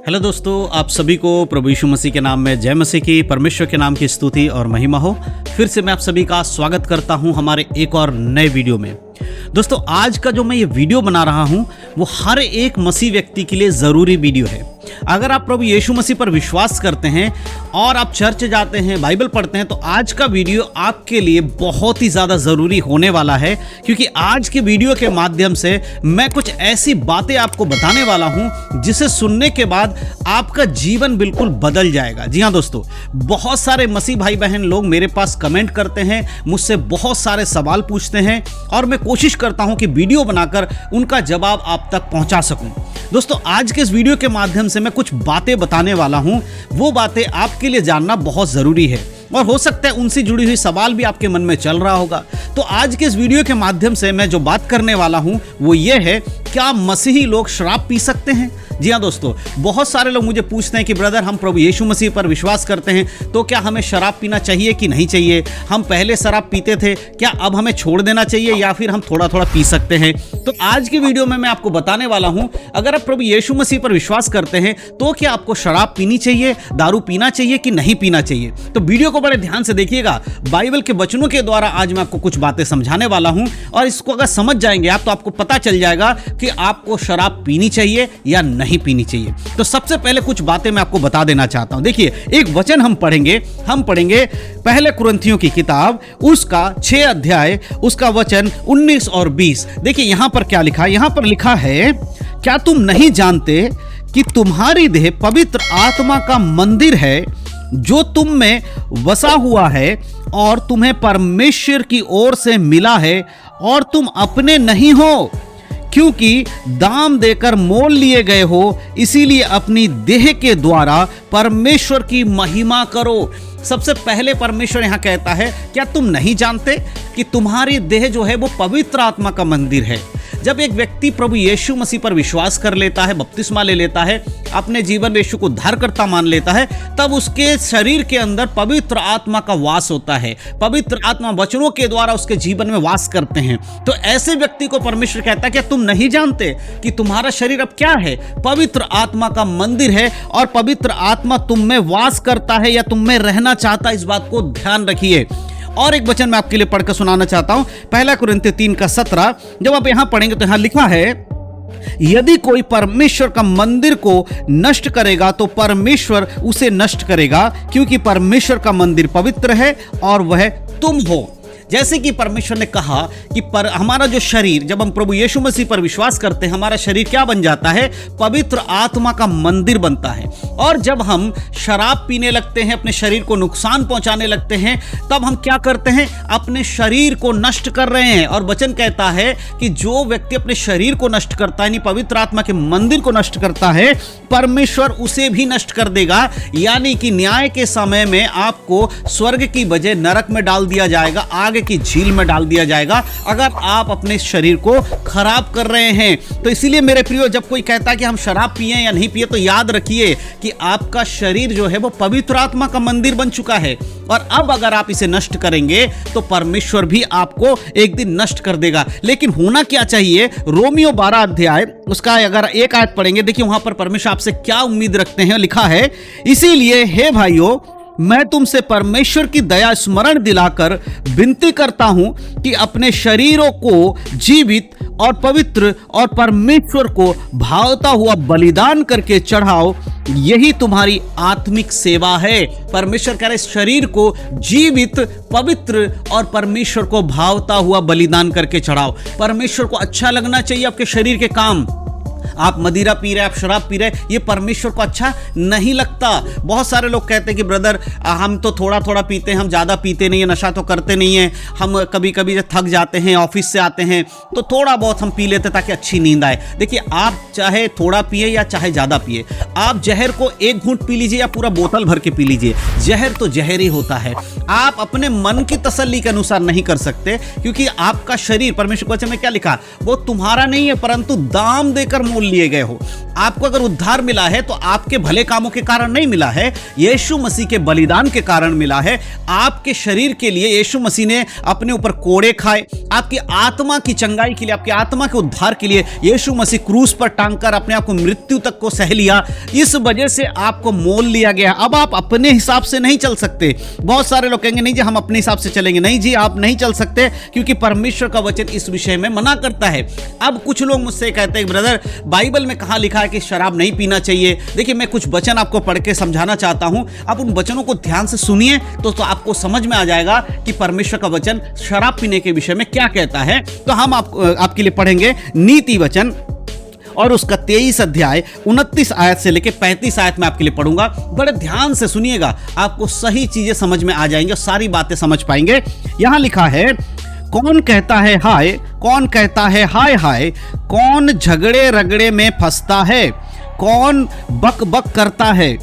Hello दोस्तों, आप सभी को प्रभु यीशु मसीह के नाम में जय मसीह की, परमेश्वर के नाम की स्तुति और महिमा हो। फिर से मैं आप सभी का स्वागत करता हूं हमारे एक और नए वीडियो में। दोस्तों, आज का जो मैं ये वीडियो बना रहा हूं वो हर एक मसीह व्यक्ति के लिए ज़रूरी वीडियो है। अगर आप प्रभु यीशु मसीह पर विश्वास करते हैं और आप चर्च जाते हैं, बाइबल पढ़ते हैं, तो आज का वीडियो आपके लिए बहुत ही ज़्यादा ज़रूरी होने वाला है, क्योंकि आज के वीडियो के माध्यम से मैं कुछ ऐसी बातें आपको बताने वाला हूं जिसे सुनने के बाद आपका जीवन बिल्कुल बदल जाएगा। जी हाँ दोस्तों, बहुत सारे मसीह भाई बहन लोग मेरे पास कमेंट करते हैं, मुझसे बहुत सारे सवाल पूछते हैं और मैं कोशिश करता हूं कि वीडियो बनाकर उनका जवाब आप तक पहुंचा सकूं। दोस्तों, आज के इस वीडियो के माध्यम से मैं कुछ बातें बताने वाला हूं, वो बातें आपके लिए जानना बहुत जरूरी है और हो सकता है उनसे जुड़ी हुई सवाल भी आपके मन में चल रहा होगा। तो आज के इस वीडियो के माध्यम से मैं जो बात करने वाला हूं वो ये है, क्या मसीही लोग शराब पी सकते हैं? जी हाँ दोस्तों, बहुत सारे लोग मुझे पूछते हैं कि ब्रदर, हम प्रभु यीशु मसीह पर विश्वास करते हैं, तो क्या हमें शराब पीना चाहिए कि नहीं चाहिए? हम पहले शराब पीते थे, क्या अब हमें छोड़ देना चाहिए या फिर हम थोड़ा थोड़ा पी सकते हैं? तो आज की वीडियो में मैं आपको बताने वाला हूं, अगर आप प्रभु यीशु मसीह पर विश्वास करते हैं तो क्या आपको शराब पीनी चाहिए, दारू पीना चाहिए कि नहीं पीना चाहिए? तो वीडियो को बड़े ध्यान से देखिएगा। बाइबल के वचनों के द्वारा आज मैं आपको कुछ बातें समझाने वाला हूं और इसको अगर समझ जाएंगे आप तो आपको पता चल जाएगा कि आपको शराब पीनी चाहिए या नहीं पीनी चाहिए। तो सबसे पहले कुछ बातें मैं आपको बता देना चाहता हूं। देखिए, एक वचन हम पढ़ेंगे पहले कुरिन्थियों की किताब, उसका 6 अध्याय, उसका वचन 19 और 20। देखिए यहां पर क्या लिखा है। यहां पर लिखा है, क्या तुम नहीं जानते कि तुम्हारी देह पवित्र आत्मा का मंदिर है जो तुम में बसा हुआ है और तुम्हें परमेश्वर की ओर से मिला है और तुम अपने नहीं हो, क्योंकि दाम देकर मोल लिए गए हो, इसीलिए अपनी देह के द्वारा परमेश्वर की महिमा करो। सबसे पहले परमेश्वर यहां कहता है, क्या तुम नहीं जानते कि तुम्हारी देह जो है वो पवित्र आत्मा का मंदिर है? जब एक व्यक्ति प्रभु यीशु मसीह पर विश्वास कर लेता है, बपतिस्मा ले लेता है, अपने जीवन में यीशु को उद्धारकर्ता मान लेता है, तब उसके शरीर के अंदर पवित्र आत्मा का वास होता है। पवित्र आत्मा वचनों के द्वारा उसके जीवन में वास करते हैं। तो ऐसे व्यक्ति को परमेश्वर कहता है, क्या तुम नहीं जानते कि तुम्हारा शरीर अब क्या है? पवित्र आत्मा का मंदिर है और पवित्र आत्मा तुम में वास करता है या तुम में रहना चाहता है। इस बात को ध्यान रखिए। और एक वचन मैं आपके लिए पढ़कर सुनाना चाहता हूं, पहला कुरिन्थियों 3:17। जब आप यहां पढ़ेंगे तो यहां लिखा है, यदि कोई परमेश्वर का मंदिर को नष्ट करेगा तो परमेश्वर उसे नष्ट करेगा, क्योंकि परमेश्वर का मंदिर पवित्र है और वह तुम हो। जैसे कि परमेश्वर ने कहा कि हमारा जो शरीर, जब हम प्रभु यीशु मसीह पर विश्वास करते हैं, हमारा शरीर क्या बन जाता है? पवित्र आत्मा का मंदिर बनता है। और जब हम शराब पीने लगते हैं, अपने शरीर को नुकसान पहुंचाने लगते हैं, तब हम क्या करते हैं? अपने शरीर को नष्ट कर रहे हैं। और वचन कहता है कि जो व्यक्ति अपने शरीर को नष्ट करता है, यानी पवित्र आत्मा के मंदिर को नष्ट करता है, परमेश्वर उसे भी नष्ट कर देगा। यानी कि न्याय के समय में आपको स्वर्ग की बजाय नरक में डाल दिया जाएगा, आगे की झील में डाल दिया जाएगा, अगर आप अपने शरीर को खराब कर रहे हैं। तो इसीलिए मेरे प्रियो, जब कोई कहता है कि हम शराब पिए या नहीं पिए, तो याद रखिए कि आपका शरीर जो है वो पवित्र आत्मा का मंदिर बन चुका है और अब अगर आप इसे नष्ट करेंगे तो परमेश्वर भी आपको एक दिन नष्ट कर देगा। लेकिन होना क्या चाहिए? रोमियो 12 अध्याय, उसका अगर एक आयत पढ़ेंगे, देखिए वहां पर परमेश्वर आपसे क्या उम्मीद रखते हैं। लिखा है, इसीलिए हे भाइयों, मैं तुमसे परमेश्वर की दया स्मरण दिलाकर विनती करता हूं कि अपने शरीरों को जीवित और पवित्र और परमेश्वर को भावता हुआ बलिदान करके चढ़ाओ, यही तुम्हारी आत्मिक सेवा है। परमेश्वर कह रहे शरीर को जीवित, पवित्र और परमेश्वर को भावता हुआ बलिदान करके चढ़ाओ। परमेश्वर को अच्छा लगना चाहिए आपके शरीर के काम। आप मदिरा पी रहे, आप शराब पी रहे, ये परमेश्वर को अच्छा नहीं लगता। बहुत सारे लोग कहते हैं कि ब्रदर, हम तो थोड़ा थोड़ा पीते हैं, हम ज़्यादा पीते नहीं है, नशा तो करते नहीं है, हम कभी कभी जब थक जाते हैं, ऑफिस से आते हैं, तो थोड़ा बहुत हम पी लेते ताकि अच्छी नींद आए। देखिए, आप चाहे थोड़ा पिए या चाहे ज़्यादा पिए, आप जहर को एक घूंट पी लीजिए या पूरा बोतल भर के पी लीजिए, जहर तो जहर ही होता है। आप अपने मन की तसल्ली के अनुसार नहीं कर सकते, क्योंकि आपका शरीर, परमेश्वर के वचन में क्या लिखा, वो तुम्हारा नहीं है, परंतु दाम देकर मोल लिए गए हो। आपको अगर उद्धार मिला है तो आपके भले कामों के कारण नहीं मिला है, यीशु मसीह के बलिदान के कारण मिला है। आपके शरीर के लिए यीशु मसीह ने अपने ऊपर कोड़े खाए, आपकी आत्मा की चंगाई के लिए, आपकी आत्मा के उद्धार के लिए यीशु मसीह क्रूस पर टांगकर अपने आप को मृत्यु तक को सह लिया। इस वजह से आपको मोल लिया गया। अब आप अपने हिसाब से नहीं चल सकते। बहुत सारे लोग कहेंगे नहीं जी हम अपने हिसाब से चलेंगे। नहीं जी, आप नहीं चल सकते, क्योंकि परमेश्वर का वचन इस विषय में मना करता है। अब कुछ लोग मुझसे कहते हैं ब्रदर, बाइबल में कहां लिखा है कि शराब नहीं पीना चाहिए? देखिए, मैं कुछ वचन आपको पढ़ के समझाना चाहता हूं। आप उन वचनों को ध्यान से सुनिए तो आपको समझ में आ जाएगा कि परमेश्वर का वचन शराब पीने के विषय में क्या कहता है। तो हम आपके लिए पढ़ेंगे नीति वचन, और उसका 23 अध्याय 29 आयत से लेकर 35 आयत में आपके लिए पढ़ूंगा। बड़े ध्यान से सुनिएगा, आपको सही चीजें समझ में आ जाएंगे और सारी बातें समझ पाएंगे। यहां लिखा है, कौन कहता है हाय, कौन कहता है हाय हाय, कौन झगड़े रगड़े में फंसता है, कौन बक बक करता है,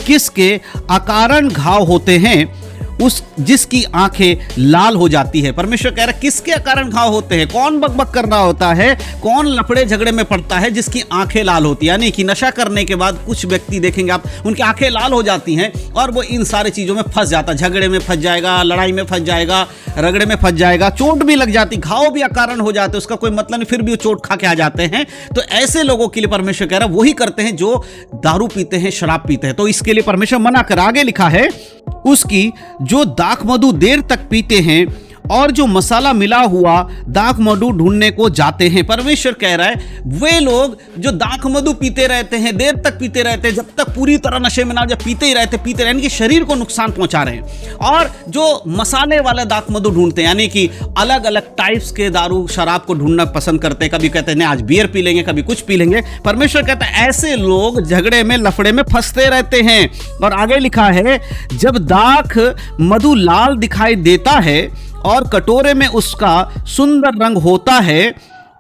किसके अकारण घाव होते हैं, उस जिसकी आंखें लाल हो जाती है। परमेश्वर कह रहा है किसके कारण घाव होते हैं, कौन बकबक कर रहा होता है, कौन लफड़े झगड़े में पड़ता है, जिसकी आंखें लाल होती है। यानी कि नशा करने के बाद कुछ व्यक्ति देखेंगे आप, उनकी आंखें लाल हो जाती हैं और वो इन सारी चीजों में फंस जाता है। झगड़े में फंस जाएगा, लड़ाई में फंस जाएगा, रगड़े में फंस जाएगा, चोट भी लग जाती, घाव भी अकारण हो जाते, उसका कोई मतलब नहीं, फिर भी वो चोट खा के आ जाते हैं। तो ऐसे लोगों के लिए परमेश्वर कह रहा है वही करते हैं जो दारू पीते हैं, शराब पीते हैं। तो इसके लिए परमेश्वर मना कर, आगे लिखा है, उसकी जो दाख मधु देर तक पीते हैं और जो मसाला मिला हुआ दाख मधु ढूंढने को जाते हैं। परमेश्वर कह रहा है वे लोग जो दाख मधु पीते रहते हैं, देर तक पीते रहते हैं, जब तक पूरी तरह नशे में ना, जब पीते ही रहते यानी कि शरीर को नुकसान पहुंचा रहे हैं। और जो मसाले वाला दाख मधु ढूंढते हैं, यानी कि अलग अलग टाइप्स के दारू शराब को ढूंढना पसंद करते हैं। कभी कहते हैं आज बियर पी लेंगे, कभी कुछ पी लेंगे। परमेश्वर कहता है ऐसे लोग झगड़े में, लफड़े में फंसते रहते हैं। और आगे लिखा है, जब दाख मधु लाल दिखाई देता है और कटोरे में उसका सुंदर रंग होता है,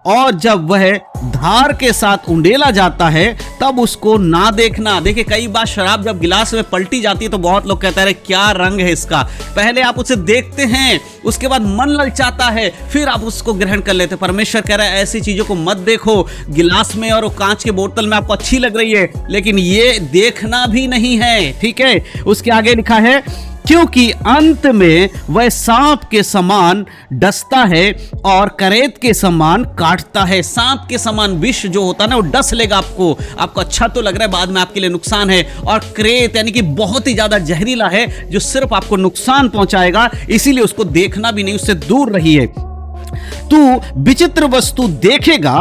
और जब वह धार के साथ उंडेला जाता है तब उसको ना देखना। देखिए, कई बार शराब जब गिलास में पलटी जाती है तो बहुत लोग कहते हैं क्या रंग है इसका। पहले आप उसे देखते हैं, उसके बाद मन ललचाता है, फिर आप उसको ग्रहण कर लेते हैं। परमेश्वर कह रहा है ऐसी चीजों को मत देखो। गिलास में और कांच के बोतल में आपको अच्छी लग रही है, लेकिन ये देखना भी नहीं है, ठीक है। उसके आगे लिखा है, क्योंकि अंत में वह सांप के समान डसता है और करेत के समान काटता है। सांप के समान विष जो होता है ना, वो डस लेगा आपको अच्छा तो लग रहा है, बाद में आपके लिए नुकसान है। और करेत यानी कि बहुत ही ज्यादा जहरीला है, जो सिर्फ आपको नुकसान पहुंचाएगा, इसीलिए उसको देखना भी नहीं, उससे दूर रहिए। तू विचित्र वस्तु देखेगा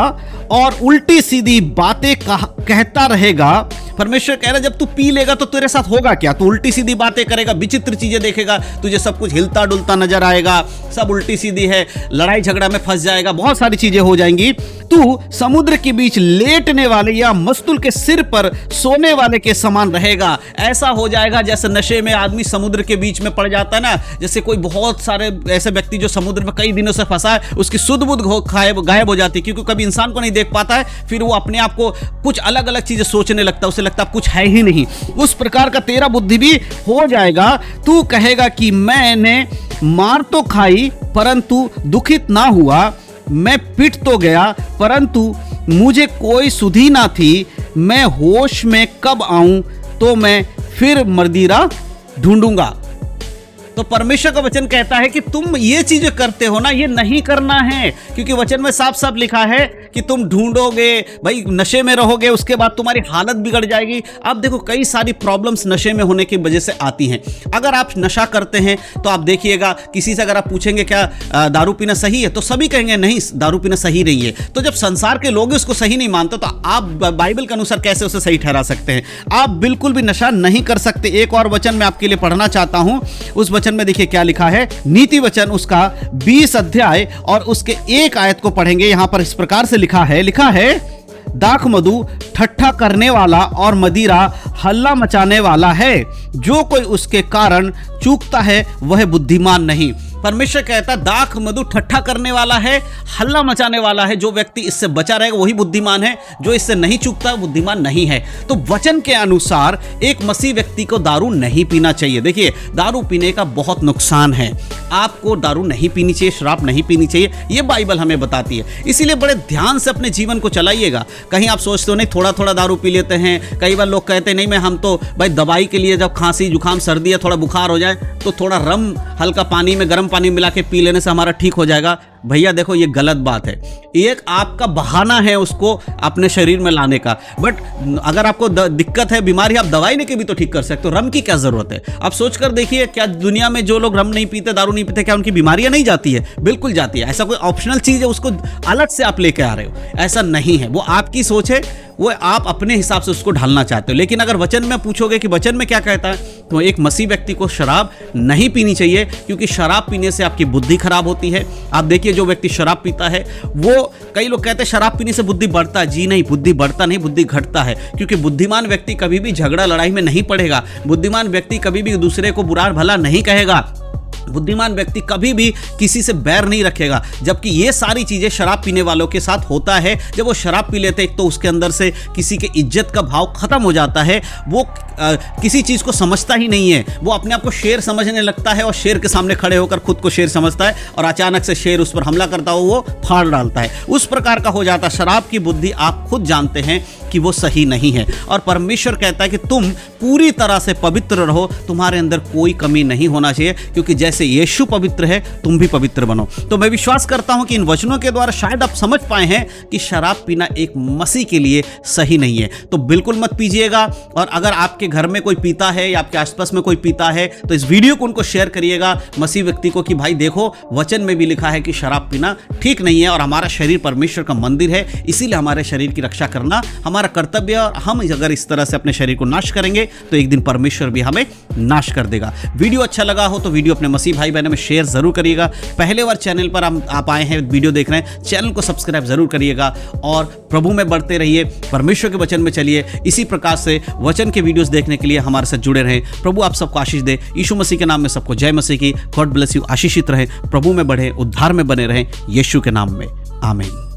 और उल्टी सीधी बातें कहता रहेगा। परमेश्वर कह रहा है जब तू पी लेगा तो तेरे साथ होगा क्या? तू उल्टी सीधी बातें करेगा, विचित्र चीजें देखेगा, तुझे सब कुछ हिलता डुलता नजर आएगा, सब उल्टी सीधी है, लड़ाई झगड़ा में फंस जाएगा, बहुत सारी चीजें हो जाएंगी। तू समुद्र के बीच लेटने वाले या मस्तूल के सिर पर सोने वाले के समान रहेगा। ऐसा हो जाएगा जैसे नशे में आदमी समुद्र के बीच में पड़ जाता है ना, जैसे कोई बहुत सारे ऐसे व्यक्ति जो समुद्र में कई दिनों से फंसा है, उसकी सुध बुध गायब हो जाती है, क्योंकि कभी इंसान को नहीं देख पाता है, फिर वो अपने आप को कुछ अलग अलग चीजें सोचने लगता है, उसे लगता है कुछ है ही नहीं। उस प्रकार का तेरा बुद्धि भी हो जाएगा। तू कहेगा कि मैंने मार तो खाई परंतु दुखित ना हुआ, मैं पिट तो गया परंतु मुझे कोई सुधि ना थी, मैं होश में कब आऊं तो मैं फिर मदिरा ढूंढूंगा। तो परमेश्वर का वचन कहता है कि तुम ये चीजें करते हो ना, ये नहीं करना है, क्योंकि वचन में साफ साफ लिखा है कि तुम ढूंढोगे, भाई नशे में रहोगे, उसके बाद तुम्हारी हालत बिगड़ जाएगी। अब देखो कई सारी प्रॉब्लम्स नशे में होने की वजह से आती हैं। अगर आप नशा करते हैं तो आप देखिएगा, किसी से अगर आप पूछेंगे क्या दारू पीना सही है, तो सभी कहेंगे नहीं, दारू पीना सही नहीं है। तो जब संसार के लोग उसको सही नहीं मानते तो आप बाइबल के अनुसार कैसे उसे सही ठहरा सकते हैं? आप बिल्कुल भी नशा नहीं कर सकते। एक और वचन मैं आपके लिए पढ़ना चाहता हूं। उस वचन में देखिए क्या लिखा है, नीति वचन उसका 20 अध्याय और उसके 1 आयत को पढ़ेंगे। यहां पर इस प्रकार से लिखा है दाख मधु ठट्ठा करने वाला और मदिरा हल्ला मचाने वाला है, जो कोई उसके कारण चूकता है वह बुद्धिमान नहीं। परमेश्वर कहता है दाख मधु ठट्ठा करने वाला है, हल्ला मचाने वाला है, जो व्यक्ति इससे बचा रहेगा वही बुद्धिमान है, जो इससे नहीं चूकता बुद्धिमान नहीं है। तो वचन के अनुसार एक मसीह व्यक्ति को दारू नहीं पीना चाहिए। देखिए, दारू पीने का बहुत नुकसान है, आपको दारू नहीं पीनी चाहिए, शराब नहीं पीनी चाहिए, ये बाइबल हमें बताती है। इसीलिए बड़े ध्यान से अपने जीवन को चलाइएगा। कहीं आप सोचते हो नहीं थोड़ा थोड़ा दारू पी लेते हैं, कई बार लोग कहते हैं नहीं मैं हम तो भाई दवाई के लिए जब खांसी जुकाम सर्दी या थोड़ा बुखार हो जाए तो थोड़ा रम हल्का पानी में गर्म पानी मिला के पी लेने से हमारा ठीक हो जाएगा। भैया देखो, ये गलत बात है, एक आपका बहाना है उसको अपने शरीर में लाने का। बट अगर आपको दिक्कत है, बीमारी, आप दवाई लेके भी तो ठीक कर सकते हो, रम की क्या जरूरत है? आप सोच कर देखिए, क्या दुनिया में जो लोग रम नहीं पीते, दारू नहीं पीते, क्या उनकी बीमारियां नहीं जाती है? बिल्कुल जाती है। ऐसा कोई ऑप्शनल चीज है उसको अलग से आप लेके आ रहे हो, ऐसा नहीं है। वो आपकी सोच है, वो आप अपने हिसाब से उसको ढालना चाहते हो। लेकिन अगर वचन में पूछोगे कि वचन में क्या कहता है, तो एक मसीह व्यक्ति को शराब नहीं पीनी चाहिए, क्योंकि शराब पीने से आपकी बुद्धि खराब होती है। आप देखिए, जो व्यक्ति शराब पीता है, वो कई लोग कहते हैं शराब पीने से बुद्धि बढ़ता है। जी नहीं, बुद्धि बढ़ता नहीं, बुद्धि घटता है। क्योंकि बुद्धिमान व्यक्ति कभी भी झगड़ा लड़ाई में नहीं पड़ेगा, बुद्धिमान व्यक्ति कभी भी दूसरे को बुरा भला नहीं कहेगा, बुद्धिमान व्यक्ति कभी भी किसी से बैर नहीं रखेगा। जबकि ये सारी चीजें शराब पीने वालों के साथ होता है। जब वो शराब पी लेते हैं तो उसके अंदर से किसी के इज्जत का भाव खत्म हो जाता है, वो किसी चीज को समझता ही नहीं है, वो अपने आप को शेर समझने लगता है और शेर के सामने खड़े होकर खुद को शेर समझता है और अचानक से शेर उस पर हमला करता हो, वो फाड़ डालता है। उस प्रकार का हो जाता है। शराब की बुद्धि आप खुद जानते हैं कि वो सही नहीं है, और परमेश्वर कहता है कि तुम पूरी तरह से पवित्र रहो, तुम्हारे अंदर कोई कमी नहीं होना चाहिए, क्योंकि जैसे यीशु पवित्र है तुम भी पवित्र बनो। तो मैं विश्वास करता हूं कि इन वचनों के द्वारा शायद आप समझ पाए हैं कि शराब पीना एक मसीह के लिए सही नहीं है। तो बिल्कुल मत पीजिएगा, और अगर आपके घर में कोई पीता है या आपके आसपास में कोई पीता है तो इस वीडियो को उनको शेयर करिएगा, मसीह व्यक्ति को, कि भाई देखो, वचन में भी लिखा है कि शराब पीना ठीक नहीं है, और हमारा शरीर परमेश्वर का मंदिर है, इसीलिए हमारे शरीर की रक्षा करना हमारा कर्तव्य है। और हम अगर इस तरह से अपने शरीर को नाश करेंगे तो एक दिन परमेश्वर भी हमें नाश कर देगा। वीडियो अच्छा लगा हो तो वीडियो अपने मसीह भाई बहनों में शेयर जरूर करिएगा। पहले बार चैनल पर आप आए हैं, वीडियो देख रहे हैं, चैनल को सब्सक्राइब जरूर करिएगा, और प्रभु में बढ़ते रहिए, परमेश्वर के वचन में चलिए। इसी प्रकार से वचन के वीडियोस देखने के लिए हमारे साथ जुड़े रहें। प्रभु आप सबको आशीष दे। यीशु मसीह के नाम में सबको जय मसीह की। God bless you. आशीषित रहें, प्रभु में बढ़े, उद्धार में बने रहें, यीशु के नाम में, आमीन।